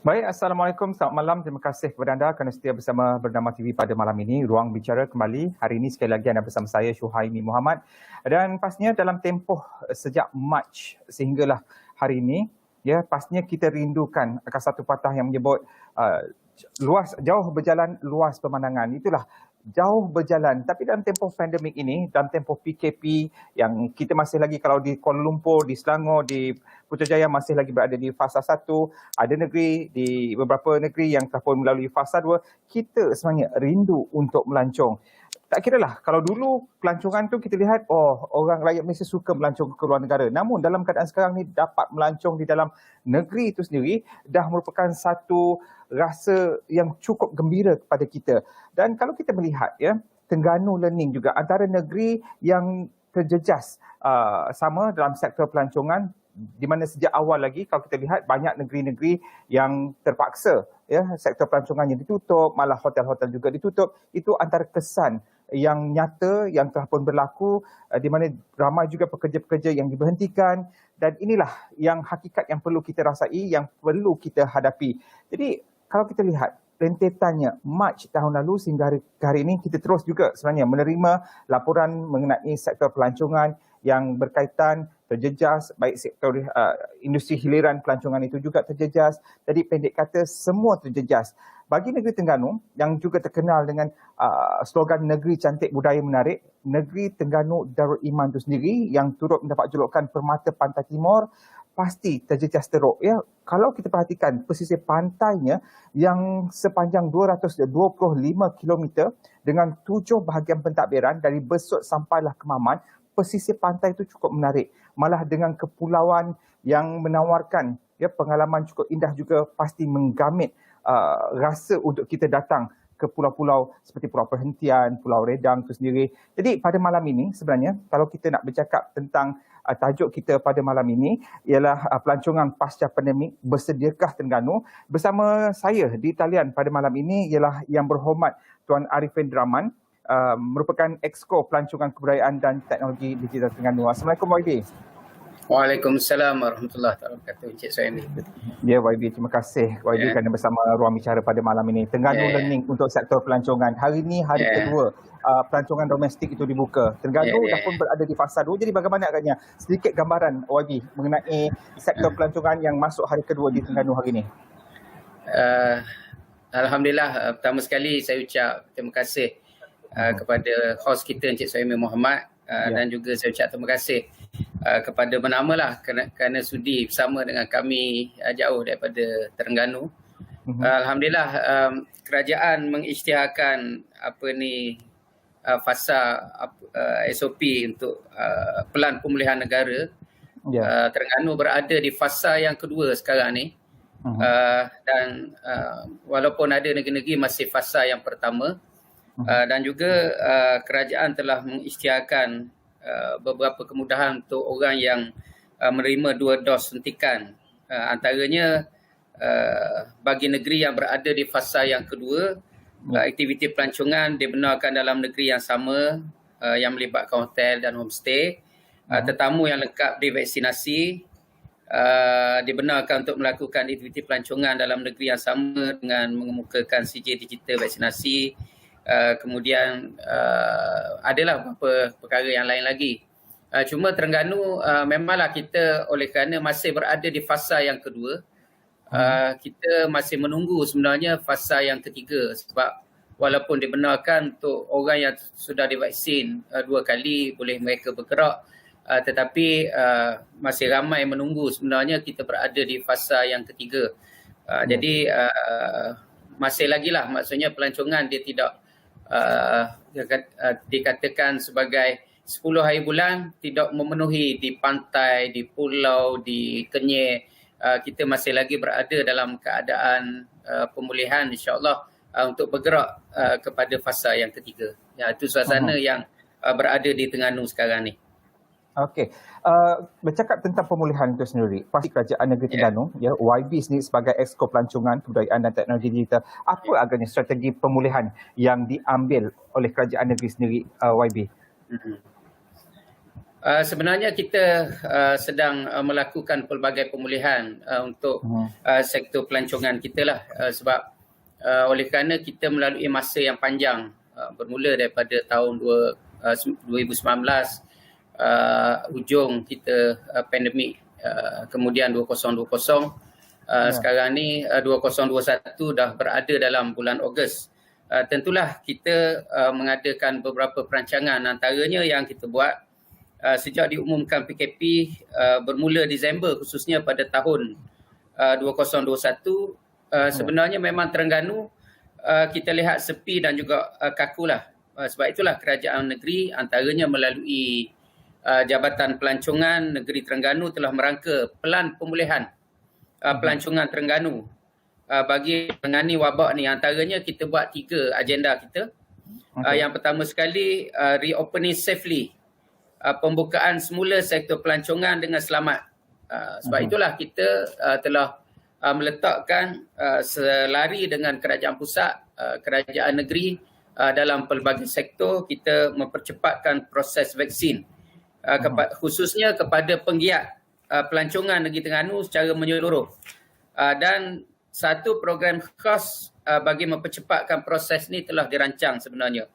Baik, Assalamualaikum, selamat malam. Terima kasih kepada anda kerana setia bersama Bernama TV pada malam ini. Ruang Bicara kembali. Hari ini sekali lagi anda bersama saya, Syuhaimi Muhammad. Dan pastinya dalam tempoh sejak Mac sehinggalah hari ini, ya pastinya kita rindukan akan satu patah yang menyebut jauh berjalan, luas pemandangan. Itulah jauh berjalan, tapi dalam tempoh pandemik ini, dalam tempoh PKP yang kita masih lagi, kalau di Kuala Lumpur, di Selangor, di Putrajaya masih lagi berada di fasa 1, ada negeri, di beberapa negeri yang telah pun melalui fasa 2, kita sebenarnya rindu untuk melancong. Tak kira lah, kalau dulu pelancongan tu kita lihat, orang rakyat Malaysia suka melancong ke luar negara. Namun dalam keadaan sekarang ni, dapat melancong di dalam negeri itu sendiri dah merupakan satu rasa yang cukup gembira kepada kita. Dan kalau kita melihat, ya, Terengganu Learning juga antara negeri yang terjejas sama dalam sektor pelancongan, di mana sejak awal lagi kalau kita lihat banyak negeri-negeri yang terpaksa, ya, sektor pelancongannya ditutup, malah hotel-hotel juga ditutup. Itu antara kesan yang nyata yang telah pun berlaku, di mana ramai juga pekerja-pekerja yang diberhentikan, dan inilah yang hakikat yang perlu kita rasai, yang perlu kita hadapi. Jadi kalau kita lihat rentetannya Mac tahun lalu sehingga hari ini, kita terus juga sebenarnya menerima laporan mengenai sektor pelancongan yang berkaitan terjejas, baik sektor industri hiliran pelancongan itu juga terjejas. Jadi pendek kata, semua terjejas. Bagi negeri Terengganu yang juga terkenal dengan slogan negeri cantik budaya menarik, negeri Terengganu Darul Iman itu sendiri yang turut mendapat julukan Permata Pantai Timur, pasti terjejas teruk, ya. Kalau kita perhatikan pesisir pantainya yang sepanjang 225 km dengan 7 bahagian pentadbiran dari Besut sampailah ke Maman, pesisir pantai itu cukup menarik. Malah dengan kepulauan yang menawarkan, ya, pengalaman cukup indah juga, pasti menggamit rasa untuk kita datang ke pulau-pulau seperti Pulau Perhentian, Pulau Redang itu sendiri. Jadi pada malam ini sebenarnya kalau kita nak bercakap tentang tajuk kita pada malam ini ialah pelancongan pasca pandemik, bersediakah Terengganu? Bersama saya di talian pada malam ini ialah Yang Berhormat Tuan Arifin Draman, merupakan Exco Pelancongan Kebudayaan dan Teknologi Digital Terengganu. Assalamualaikum YB. Waalaikumsalam warahmatullahi wabarakatuh, Encik Suhaimi. Ya YB, terima kasih YB kerana bersama Ruang Bicara pada malam ini. Terengganu Learning untuk sektor pelancongan. Hari ini hari kedua pelancongan domestik itu dibuka. Terengganu dah pun berada di fasa 2. Jadi bagaimana agaknya sedikit gambaran YB mengenai sektor pelancongan yang masuk hari kedua di Terengganu hari ini? Alhamdulillah, pertama sekali saya ucap terima kasih kepada host kita Encik Suhaimi Muhammad, dan juga saya ucap terima kasih kepada Bernama lah kerana sudi bersama dengan kami jauh daripada Terengganu. Alhamdulillah, kerajaan mengisytiharkan fasa SOP untuk pelan pemulihan negara. Terengganu berada di fasa yang kedua sekarang ni. Dan walaupun ada negeri-negeri masih fasa yang pertama, dan juga kerajaan telah mengisytiharkan beberapa kemudahan untuk orang yang menerima 2 dos suntikan. Antaranya bagi negeri yang berada di fasa yang kedua, aktiviti pelancongan dibenarkan dalam negeri yang sama, yang melibatkan hotel dan homestay. Tetamu yang lengkap divaksinasi dibenarkan untuk melakukan aktiviti pelancongan dalam negeri yang sama dengan mengemukakan sijil digital vaksinasi. Kemudian adalah beberapa perkara yang lain lagi. Cuma Terengganu memanglah kita oleh kerana masih berada di fasa yang kedua, kita masih menunggu sebenarnya fasa yang ketiga, sebab walaupun dibenarkan untuk orang yang sudah divaksin 2 kali boleh mereka bergerak, tetapi masih ramai menunggu sebenarnya kita berada di fasa yang ketiga. Jadi masih lagi lah, maksudnya pelancongan dia tidak dikatakan sebagai 10 hari bulan tidak memenuhi di pantai, di pulau, di Kenyir. Kita masih lagi berada dalam keadaan pemulihan insya-Allah untuk bergerak kepada fasa yang ketiga. Ya, itu suasana yang berada di Terengganu sekarang ni. Okey. Bercakap tentang pemulihan itu sendiri, pasti kerajaan negeri Terengganu, ya, YB sendiri sebagai Exco Pelancongan Kebudayaan dan Teknologi Digital, apa agaknya strategi pemulihan yang diambil oleh kerajaan negeri sendiri, YB? Sebenarnya kita sedang melakukan pelbagai pemulihan untuk sektor pelancongan kita lah, sebab oleh kerana kita melalui masa yang panjang bermula daripada tahun 2019, hujung kita pandemik, kemudian 2020, sekarang ni 2021 dah berada dalam bulan Ogos. Tentulah kita mengadakan beberapa perancangan, antaranya yang kita buat sejak diumumkan PKP bermula Disember, khususnya pada tahun 2021, sebenarnya memang Terengganu kita lihat sepi dan juga kakulah. Sebab itulah kerajaan negeri antaranya melalui Jabatan Pelancongan Negeri Terengganu telah merangka pelan pemulihan pelancongan Terengganu bagi menangani wabak ni. Antaranya kita buat 3 agenda kita. Yang pertama sekali, reopening safely, pembukaan semula sektor pelancongan dengan selamat. Sebab itulah kita telah meletakkan selari dengan kerajaan pusat, kerajaan negeri dalam pelbagai sektor. Kita mempercepatkan proses vaksin khususnya kepada penggiat pelancongan Negeri Terengganu secara menyeluruh, dan satu program khas bagi mempercepatkan proses ni telah dirancang sebenarnya.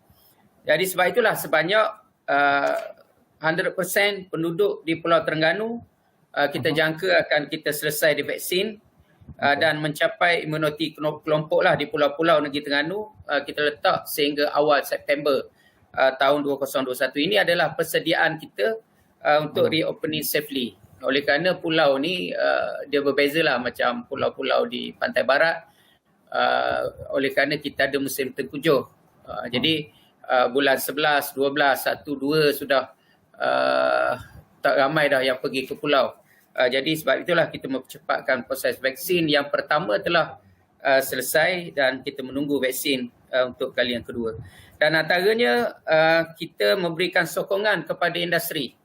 Jadi sebab itulah sebanyak 100% penduduk di Pulau Terengganu kita jangka akan kita selesai divaksin dan mencapai imuniti kelompok lah di pulau-pulau Negeri Terengganu kita letak sehingga awal September tahun 2021. Ini adalah persediaan kita untuk reopening safely. Oleh kerana pulau ni dia berbeza lah macam pulau-pulau di pantai barat, oleh kerana kita ada musim tengkujuh. Jadi bulan 11, 12, 1, 2 sudah tak ramai dah yang pergi ke pulau. Jadi sebab itulah kita mempercepatkan proses vaksin. Yang pertama telah selesai dan kita menunggu vaksin untuk kali yang kedua. Dan antaranya kita memberikan sokongan kepada industri.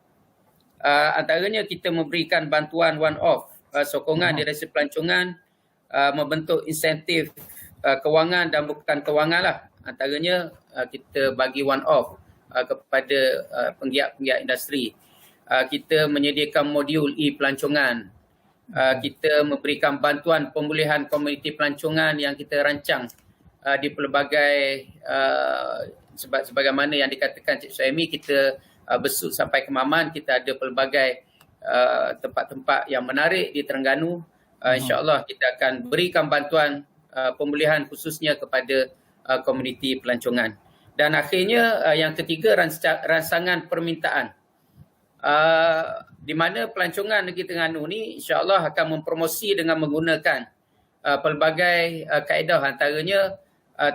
Antaranya kita memberikan bantuan one-off, sokongan di Direksi Pelancongan, membentuk insentif kewangan dan bukan kewangan lah. Antaranya kita bagi one-off kepada penggiat-penggiat industri. Kita menyediakan modul e-pelancongan. Kita memberikan bantuan pemulihan komuniti pelancongan yang kita rancang di pelbagai, sebagaimana yang dikatakan Cik Suhaimi, kita besut sampai ke Maman. Kita ada pelbagai tempat-tempat yang menarik di Terengganu. InsyaAllah kita akan berikan bantuan pemulihan khususnya kepada komuniti pelancongan. Dan akhirnya yang ketiga, rancangan permintaan. Di mana pelancongan Negeri Terengganu ni insya-Allah akan mempromosi dengan menggunakan pelbagai kaedah, antaranya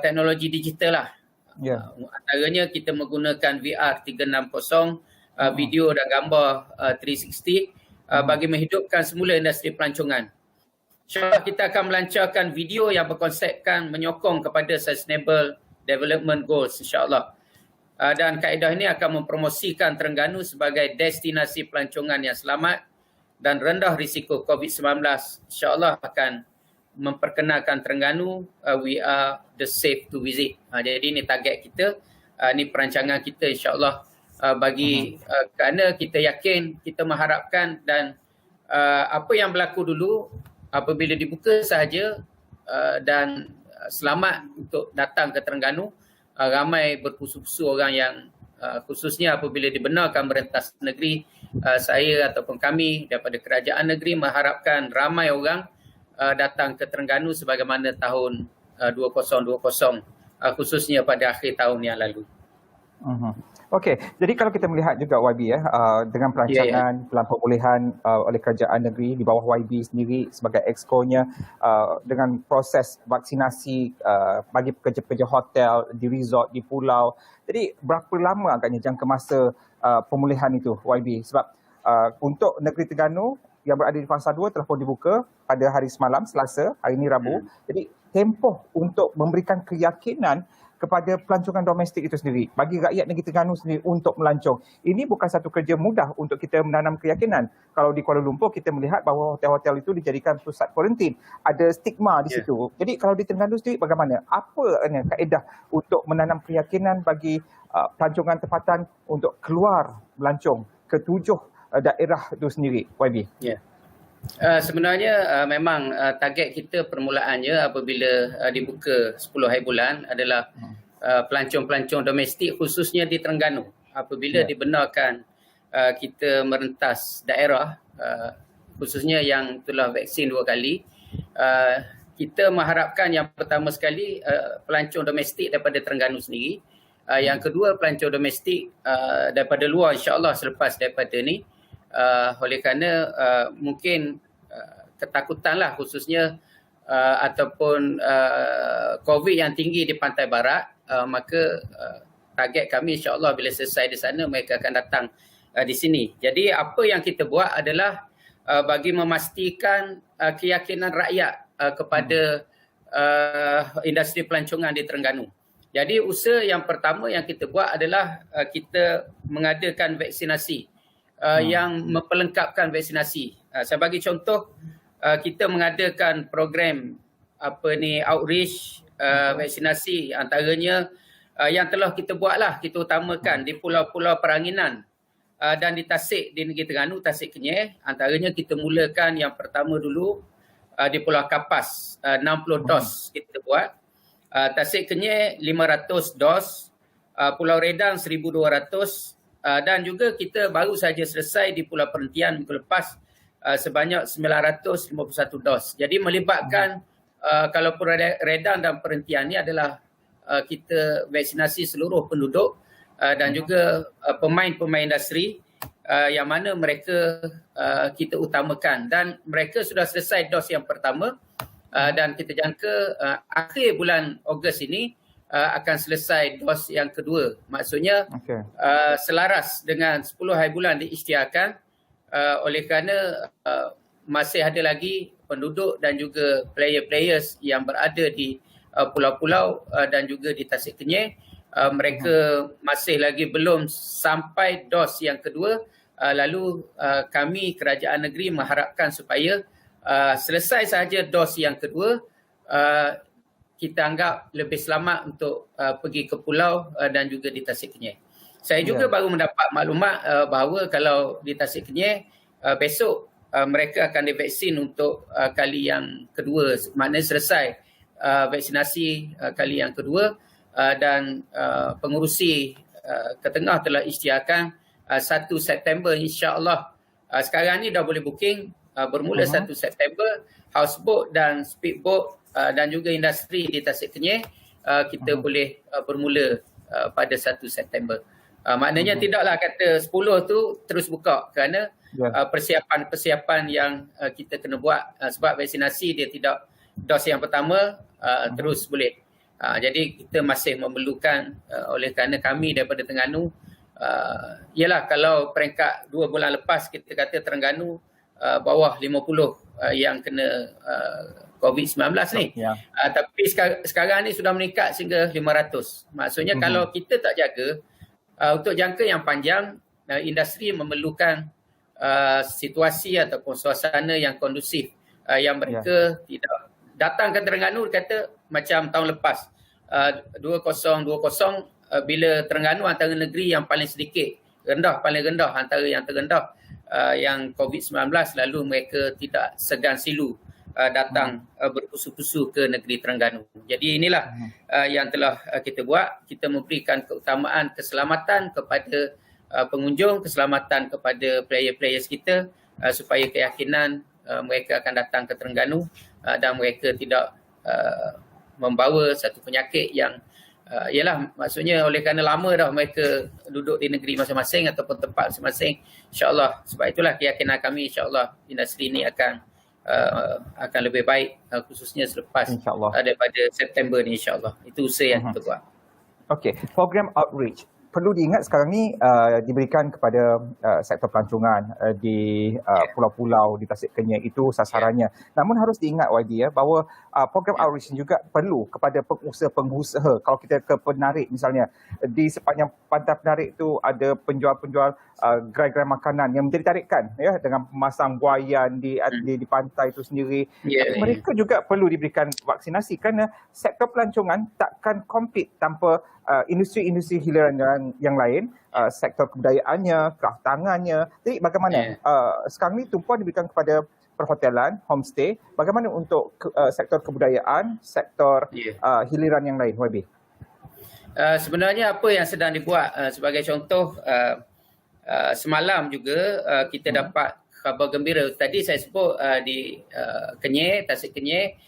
teknologi digital lah. Antaranya kita menggunakan VR 360, video dan gambar 360 bagi menghidupkan semula industri pelancongan. InsyaAllah kita akan melancarkan video yang berkonsepkan menyokong kepada Sustainable Development Goals, insya-Allah. Dan kaedah ini akan mempromosikan Terengganu sebagai destinasi pelancongan yang selamat dan rendah risiko COVID-19. InsyaAllah akan memperkenalkan Terengganu, we are the safe to visit. Jadi ini target kita, ini perancangan kita insyaAllah bagi kerana kita yakin, kita mengharapkan dan apa yang berlaku dulu apabila dibuka sahaja dan selamat untuk datang ke Terengganu, ramai berpusu-pusu orang yang khususnya apabila dibenarkan merentas negeri, saya ataupun kami daripada kerajaan negeri mengharapkan ramai orang datang ke Terengganu sebagaimana tahun 2020, khususnya pada akhir tahun yang lalu. Okey, jadi kalau kita melihat juga YB dengan perancangan pelan pemulihan oleh kerajaan negeri di bawah YB sendiri sebagai exco-nya, dengan proses vaksinasi bagi pekerja-pekerja hotel di resort di pulau. Jadi berapa lama agaknya jangka masa pemulihan itu YB? Sebab untuk Negeri Terengganu yang berada di fasa 2 telah pun dibuka pada hari semalam Selasa, hari ini Rabu. Jadi tempoh untuk memberikan keyakinan kepada pelancongan domestik itu sendiri, bagi rakyat Negeri Terengganu sendiri untuk melancong. Ini bukan satu kerja mudah untuk kita menanam keyakinan. Kalau di Kuala Lumpur kita melihat bahawa hotel-hotel itu dijadikan pusat kuarantin. Ada stigma di situ. Jadi kalau di Terengganu sendiri bagaimana? Apa kaedah untuk menanam keyakinan bagi pelancongan tempatan untuk keluar melancong ke-7 daerah itu sendiri, YB? Ya. Sebenarnya memang target kita permulaannya apabila dibuka 10 hari bulan adalah pelancong-pelancong domestik khususnya di Terengganu. Apabila dibenarkan kita merentas daerah khususnya yang telah vaksin 2 kali, kita mengharapkan yang pertama sekali pelancong domestik daripada Terengganu sendiri. Yang kedua pelancong domestik daripada luar insya-Allah selepas daripada ni. Oleh kerana mungkin ketakutanlah khususnya ataupun COVID yang tinggi di Pantai Barat, maka target kami insya-Allah bila selesai di sana mereka akan datang di sini. Jadi apa yang kita buat adalah bagi memastikan keyakinan rakyat kepada industri pelancongan di Terengganu. Jadi usaha yang pertama yang kita buat adalah kita mengadakan vaksinasi yang memperlengkapkan vaksinasi. Saya bagi contoh, kita mengadakan program outreach vaksinasi, antaranya yang telah kita buatlah, kita utamakan di pulau-pulau Peranginan dan di Tasik, di negeri Terengganu, Tasik Kenyir. Antaranya kita mulakan yang pertama dulu di Pulau Kapas, 60 dos kita buat. Tasik Kenyir 500 dos, Pulau Redang 1,200, dan juga kita baru saja selesai di Pulau Perhentian minggu lepas sebanyak 951 dos. Jadi melibatkan kalau Pulau Redang dan Perhentian ni adalah kita vaksinasi seluruh penduduk dan juga pemain-pemain industri yang mana mereka kita utamakan, dan mereka sudah selesai dos yang pertama dan kita jangka akhir bulan Ogos ini akan selesai dos yang kedua. Maksudnya selaras dengan 10 hari bulan diisytiharkan, oleh kerana masih ada lagi penduduk dan juga player-players yang berada di pulau-pulau dan juga di Tasik Kenyir. Mereka masih lagi belum sampai dos yang kedua. Lalu kami kerajaan negeri mengharapkan supaya selesai sahaja dos yang kedua, kita anggap lebih selamat untuk pergi ke pulau dan juga di Tasik Kenyir. Saya juga baru mendapat maklumat bahawa kalau di Tasik Kenyir besok mereka akan divaksin untuk kali yang kedua, maknanya selesai vaksinasi kali yang kedua, dan pengurusi Ketengah telah isytiharkan 1 September insya-Allah. Sekarang ni dah boleh booking bermula 1 September, houseboat dan speedboat dan juga industri di Tasik Kenyir kita boleh bermula pada 1 September. Maknanya tidaklah kata 10 tu terus buka, kerana persiapan-persiapan yang kita kena buat sebab vaksinasi dia tidak dos yang pertama terus boleh. Jadi kita masih memerlukan, oleh kerana kami daripada Terengganu, ialah kalau peringkat 2 bulan lepas kita kata Terengganu bawah 50 yang kena COVID-19 ni. Tapi sekarang ni sudah meningkat sehingga 500. Maksudnya kalau kita tak jaga, untuk jangka yang panjang, industri memerlukan situasi ataupun suasana yang kondusif, yang mereka tidak datang ke Terengganu kata macam tahun lepas 2020 bila Terengganu antara negeri yang paling sedikit, paling rendah antara yang terendah yang COVID-19, lalu mereka tidak segan silu datang berpusu-pusu ke negeri Terengganu. Jadi inilah yang telah kita buat. Kita memberikan keutamaan keselamatan kepada pengunjung, keselamatan kepada player-players kita supaya keyakinan mereka akan datang ke Terengganu dan mereka tidak membawa satu penyakit yang ialah maksudnya oleh kerana lama dah mereka duduk di negeri masing-masing ataupun tempat masing-masing. InsyaAllah, sebab itulah keyakinan kami insyaAllah industri ini akan lebih baik khususnya selepas daripada September ni insyaAllah. Itu usaha yang kita buat. Okey, program outreach perlu diingat sekarang ni diberikan kepada sektor pelancongan di pulau-pulau di Tasik Kenyir, itu sasarannya. Namun harus diingat YB bahawa program outreach juga perlu kepada pengusaha-pengusaha. Kalau kita ke Penarik misalnya, di sepanjang pantai Penarik itu ada penjual-penjual gerai-gerai makanan yang menjadi tarikan dengan memasang buaian di pantai itu sendiri. Mereka juga perlu diberikan vaksinasi kerana sektor pelancongan takkan compete tanpa industri-industri hiburan kerajaan yang lain, sektor kebudayaannya, kraft tangannya. Jadi bagaimana sekarang ni tumpuan diberikan kepada perhotelan, homestay. Bagaimana untuk sektor kebudayaan, sektor hiliran yang lain, YB? Sebenarnya apa yang sedang dibuat, sebagai contoh, semalam juga kita dapat khabar gembira. Tadi saya sebut di Kenyir, Tasik Kenyir,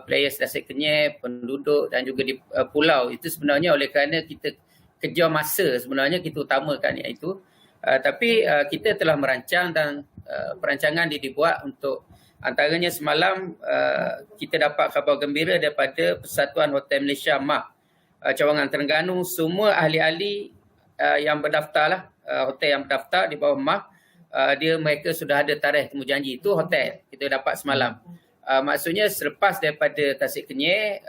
players Tasik Kenyir, penduduk dan juga di pulau. Itu sebenarnya oleh kerana kita kejar masa, sebenarnya kita utamakan iaitu. Tapi kita telah merancang dan perancangan dibuat untuk, antaranya semalam kita dapat khabar gembira daripada Persatuan Hotel Malaysia MAH Cawangan Terengganu. Semua ahli-ahli yang berdaftar lah, hotel yang berdaftar di bawah MAH, mereka sudah ada tarikh temujanji. Itu hotel kita dapat semalam. Maksudnya selepas daripada Tasik Kenyir,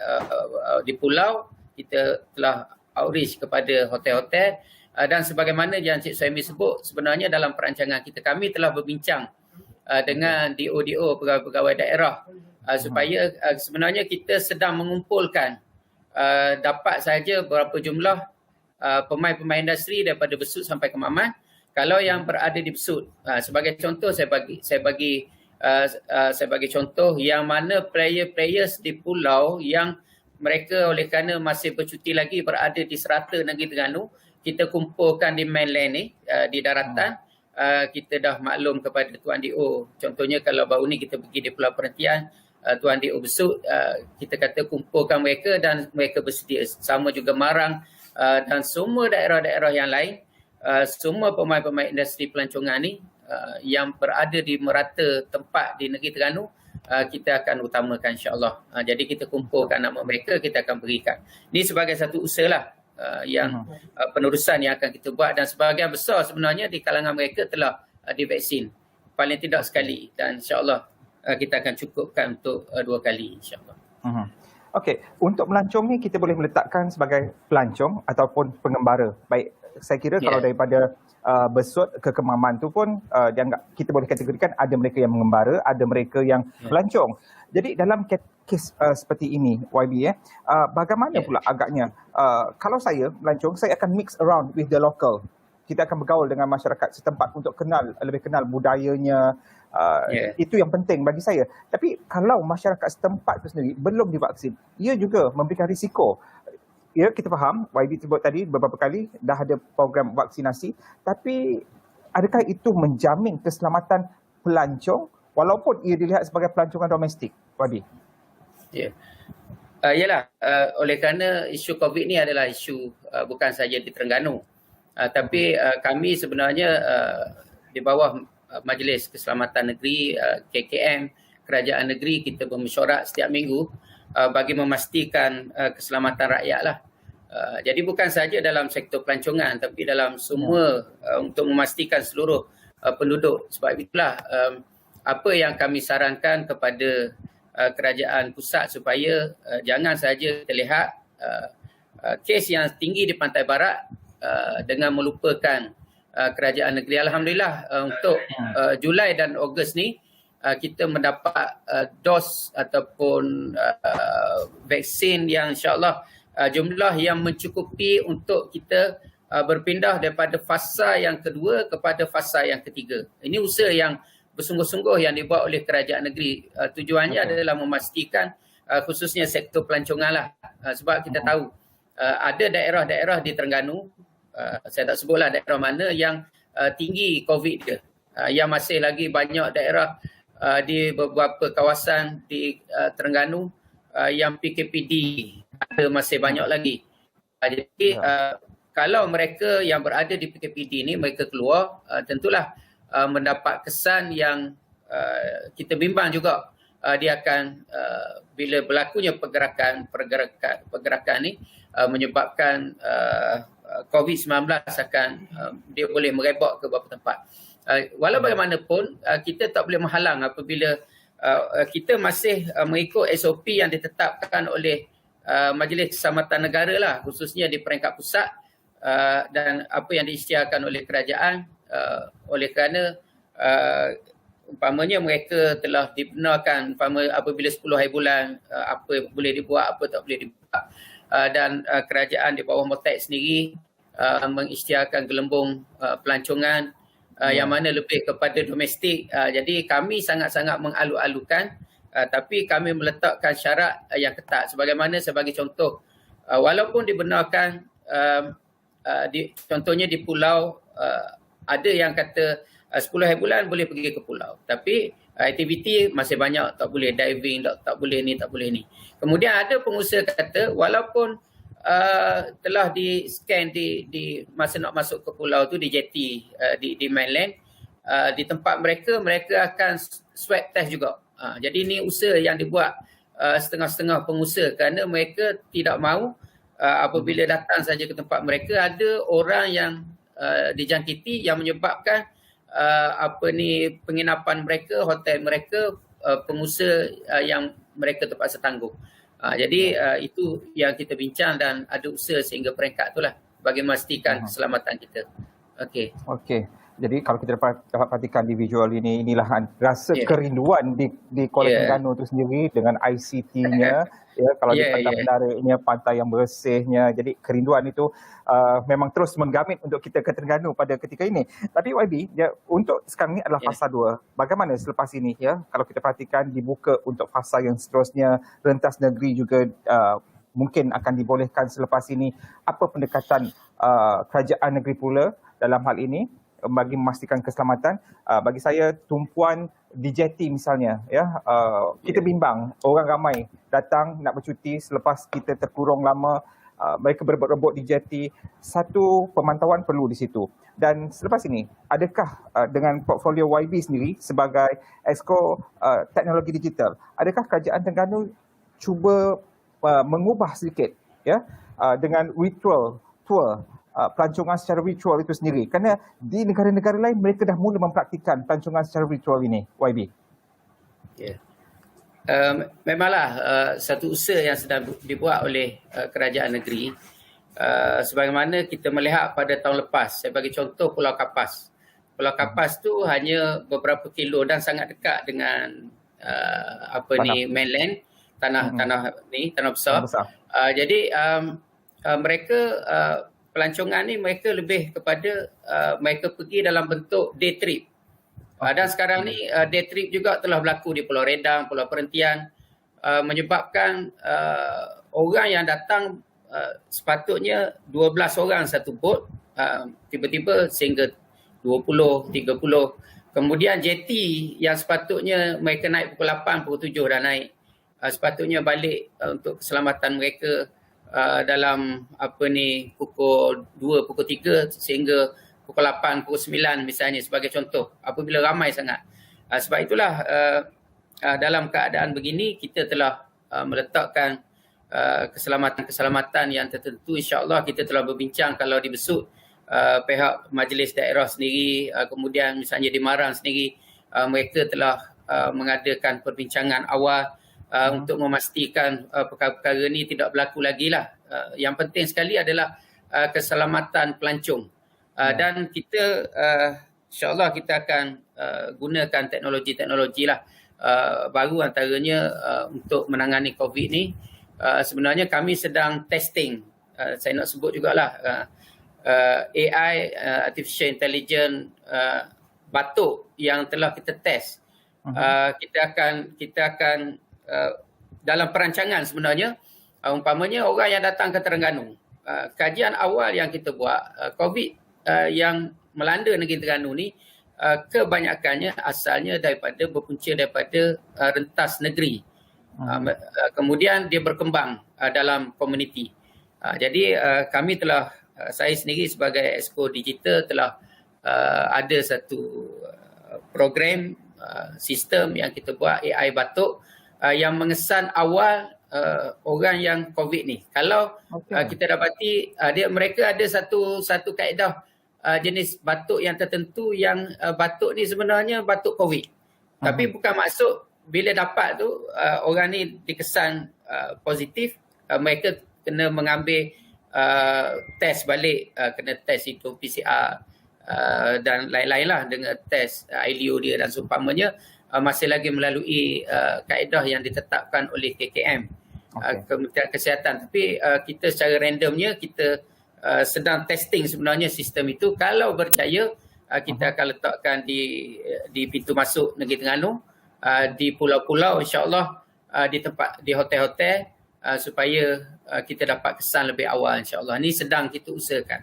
di pulau kita telah outreach kepada hotel-hotel, dan sebagaimana yang Cik Suhaimi sebut, sebenarnya dalam perancangan kita, kami telah berbincang dengan DO pegawai-pegawai daerah, supaya sebenarnya kita sedang mengumpulkan dapat saja berapa jumlah pemain-pemain industri daripada Besut sampai ke Maman. Kalau yang berada di Besut, sebagai contoh saya bagi contoh yang mana player-players di pulau yang mereka oleh kerana masih bercuti lagi berada di serata negeri Terengganu, kita kumpulkan di mainland ni, di daratan. Kita dah maklum kepada Tuan DO. Contohnya kalau baru ni kita pergi di Pulau Perhentian, Tuan DO Besut, kita kata kumpulkan mereka dan mereka bersedia. Sama juga Marang dan semua daerah-daerah yang lain, semua pemain-pemain industri pelancongan ni yang berada di merata tempat di negeri Terengganu, kita akan utamakan insya-Allah. Jadi kita kumpulkan nama mereka, kita akan berikan. Ini sebagai satu usaha lah yang penerusan yang akan kita buat, dan sebahagian besar sebenarnya di kalangan mereka telah divaksin paling tidak sekali, dan insya-Allah kita akan cukupkan untuk 2 kali insya-Allah. Okey, untuk melancong ni kita boleh meletakkan sebagai pelancong ataupun pengembara. Baik, saya kira kalau daripada Besut ke Kemaman tu pun dianggap, kita boleh kategorikan ada mereka yang mengembara, ada mereka yang melancong. Jadi dalam kes seperti ini, YB, bagaimana pula agaknya kalau saya melancong, saya akan mix around with the local. Kita akan bergaul dengan masyarakat setempat untuk lebih kenal budayanya. Itu yang penting bagi saya. Tapi kalau masyarakat setempat itu sendiri belum divaksin, ia juga memberikan risiko. Ya, kita faham, YB sebut tadi beberapa kali dah ada program vaksinasi, tapi adakah itu menjamin keselamatan pelancong walaupun ia dilihat sebagai pelancongan domestik, YB? Yalah, oleh kerana isu COVID ni adalah isu bukan saja di Terengganu, tapi kami sebenarnya di bawah Majlis Keselamatan Negeri, KKM, Kerajaan Negeri, kita bermesyuarat setiap minggu bagi memastikan keselamatan rakyat lah. Jadi bukan saja dalam sektor pelancongan, tapi dalam semua, untuk memastikan seluruh penduduk. Sebab itulah apa yang kami sarankan kepada kerajaan pusat, supaya jangan saja terlihat kes yang tinggi di Pantai Barat dengan melupakan kerajaan negeri. Alhamdulillah untuk Julai dan Ogos ni kita mendapat dos ataupun vaksin yang insya-Allah jumlah yang mencukupi untuk kita berpindah daripada fasa yang kedua kepada fasa yang ketiga. Ini usaha yang bersungguh-sungguh yang dibuat oleh kerajaan negeri. Tujuannya adalah memastikan khususnya sektor pelancongan lah. Sebab kita tahu ada daerah-daerah di Terengganu, saya tak sebutlah daerah mana yang tinggi COVID dia. Yang masih lagi banyak daerah di beberapa kawasan di Terengganu yang PKPD ada masih banyak lagi. Jadi kalau mereka yang berada di PKPD ni mereka keluar, tentulah mendapat kesan yang kita bimbang juga. Dia akan bila berlakunya pergerakan ni menyebabkan COVID-19 akan dia boleh merebak ke beberapa tempat. Walau bagaimanapun kita tak boleh menghalang apabila kita masih mengikut SOP yang ditetapkan oleh Majlis Keselamatan Negara lah, khususnya di peringkat pusat, dan apa yang diisytiharkan oleh kerajaan, oleh kerana umpamanya mereka telah dibenarkan apabila 10 hari bulan apa boleh dibuat, apa tak boleh dibuat, dan kerajaan di bawah MOTAC sendiri mengisytiharkan gelembung pelancongan yang mana lebih kepada domestik. Jadi kami sangat-sangat mengalu-alukan, tapi kami meletakkan syarat yang ketat. Sebagai contoh, walaupun dibenarkan contohnya di pulau ada yang kata 10 hari bulan boleh pergi ke pulau, tapi aktiviti masih banyak, tak boleh diving, tak boleh ni, tak boleh ni. Kemudian ada pengusaha kata walaupun telah di-scan di masa nak masuk ke pulau tu di jetty di mainland, di tempat mereka akan swab test juga. Jadi ni usaha yang dibuat setengah-setengah pengusaha kerana mereka tidak mahu apabila datang saja ke tempat mereka ada orang yang dijangkiti yang menyebabkan penginapan mereka, hotel mereka, pengusaha yang mereka terpaksa tanggung. Jadi itu yang kita bincang dan ada usaha sehingga peringkat itulah bagi memastikan keselamatan kita. Okey. Jadi kalau kita dapat perhatikan di visual ini, inilah rasa kerinduan di Kuala Terengganu itu sendiri dengan ICT-nya, kalau di Pantai Menaranya, pantai yang bersihnya. Jadi kerinduan itu memang terus menggamit untuk kita ke Terengganu pada ketika ini. Tapi YB, untuk sekarang ini adalah fasa 2. Bagaimana selepas ini kalau kita perhatikan dibuka untuk fasa yang seterusnya, rentas negeri juga mungkin akan dibolehkan selepas ini. Apa pendekatan kerajaan negeri pula dalam hal ini bagi memastikan keselamatan? Bagi saya, tumpuan di jetty misalnya, kita bimbang orang ramai datang nak bercuti selepas kita terkurung lama, mereka berebut-rebut di jetty. Satu pemantauan perlu di situ. Dan selepas ini, adakah dengan portfolio YB sendiri sebagai Exco Teknologi Digital, adakah kerajaan Terengganu cuba mengubah sedikit dengan virtual tour, pelancongan secara virtual itu sendiri, kerana di negara-negara lain mereka dah mula mempraktikkan pelancongan secara virtual ini, YB. Memanglah satu usaha yang sedang dibuat oleh kerajaan negeri. Sebagaimana kita melihat pada tahun lepas, saya bagi contoh Pulau Kapas. Pulau Kapas tu hanya beberapa kilo dan sangat dekat dengan mainland, tanah besar. Jadi mereka pelancongan ni mereka lebih kepada mereka pergi dalam bentuk day trip. Dan sekarang ni day trip juga telah berlaku di Pulau Redang, Pulau Perhentian, menyebabkan orang yang datang sepatutnya 12 orang satu bot, tiba-tiba sehingga 20, 30. Kemudian jetty yang sepatutnya mereka naik pukul 8, pukul 7 dah naik. Sepatutnya balik untuk keselamatan mereka dalam pukul 2, pukul 3 sehingga pukul 8, pukul 9 misalnya sebagai contoh, apabila ramai sangat. Sebab itulah dalam keadaan begini kita telah meletakkan keselamatan yang tertentu. InsyaAllah kita telah berbincang kalau dibesut pihak majlis daerah sendiri, kemudian misalnya di Marang sendiri, mereka telah mengadakan perbincangan awal untuk memastikan perkara-perkara ini tidak berlaku lagi lah. Yang penting sekali adalah keselamatan pelancong. Dan kita insyaAllah kita akan gunakan teknologi-teknologi lah baru, antaranya untuk menangani COVID ni. Sebenarnya kami sedang testing, saya nak sebut jugalah AI, Artificial Intelligence, batuk yang telah kita test. Kita akan dalam perancangan sebenarnya, umpamanya orang yang datang ke Terengganu, kajian awal yang kita buat, COVID yang melanda negeri Terengganu ni kebanyakannya asalnya berpunca daripada rentas negeri. Kemudian dia berkembang dalam komuniti. Jadi kami telah, saya sendiri sebagai Exco Digital telah ada satu program sistem yang kita buat AI batuk yang mengesan awal orang yang COVID ni. Kalau kita dapati mereka ada satu kaedah jenis batuk yang tertentu yang batuk ni sebenarnya batuk COVID. Tapi bukan maksud bila dapat tu orang ni dikesan positif, mereka kena mengambil test balik, kena test itu PCR dan lain-lain lah dengan test ILO dia dan seumpamanya, masih lagi melalui kaedah yang ditetapkan oleh KKM, Kementerian Kesihatan. Tapi kita secara randomnya kita sedang testing sebenarnya sistem itu. Kalau berjaya, kita akan letakkan di pintu masuk Negeri Terengganu, di pulau-pulau, insya-Allah, di hotel-hotel, supaya kita dapat kesan lebih awal, insya-Allah. Ini sedang kita usahakan.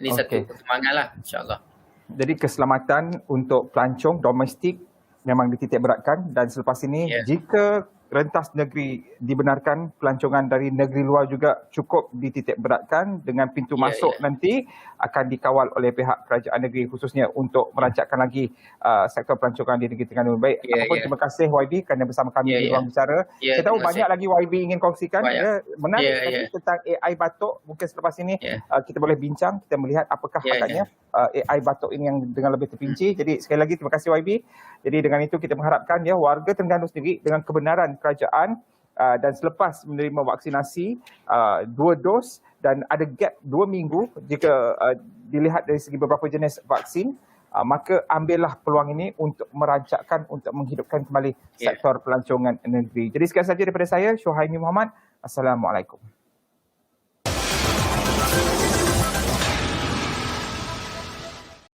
Ini satu perkembanganlah, insya-Allah. Jadi keselamatan untuk pelancong domestik memang dititik beratkan, dan selepas ini jika rentas negeri dibenarkan, pelancongan dari negeri luar juga cukup dititik beratkan dengan pintu masuk nanti akan dikawal oleh pihak kerajaan negeri khususnya untuk merancangkan lagi sektor pelancongan di Negeri Terengganu. Baik, terima kasih YB kerana bersama kami di Ruang Bicara. Saya tahu banyak lagi YB ingin kongsikan. Menarik lagi tentang AI batuk. Mungkin selepas ini kita boleh bincang, kita melihat apakah agaknya AI batuk ini yang dengan lebih terperinci. Jadi sekali lagi terima kasih YB. Jadi dengan itu kita mengharapkan warga Terengganu sendiri dengan kebenaran kerajaan dan selepas menerima vaksinasi 2 dos dan ada gap 2 minggu jika dilihat dari segi beberapa jenis vaksin, maka ambillah peluang ini untuk merancangkan, untuk menghidupkan kembali sektor pelancongan negeri. Jadi sekian saja daripada saya, Syuhaimi Muhammad. Assalamualaikum.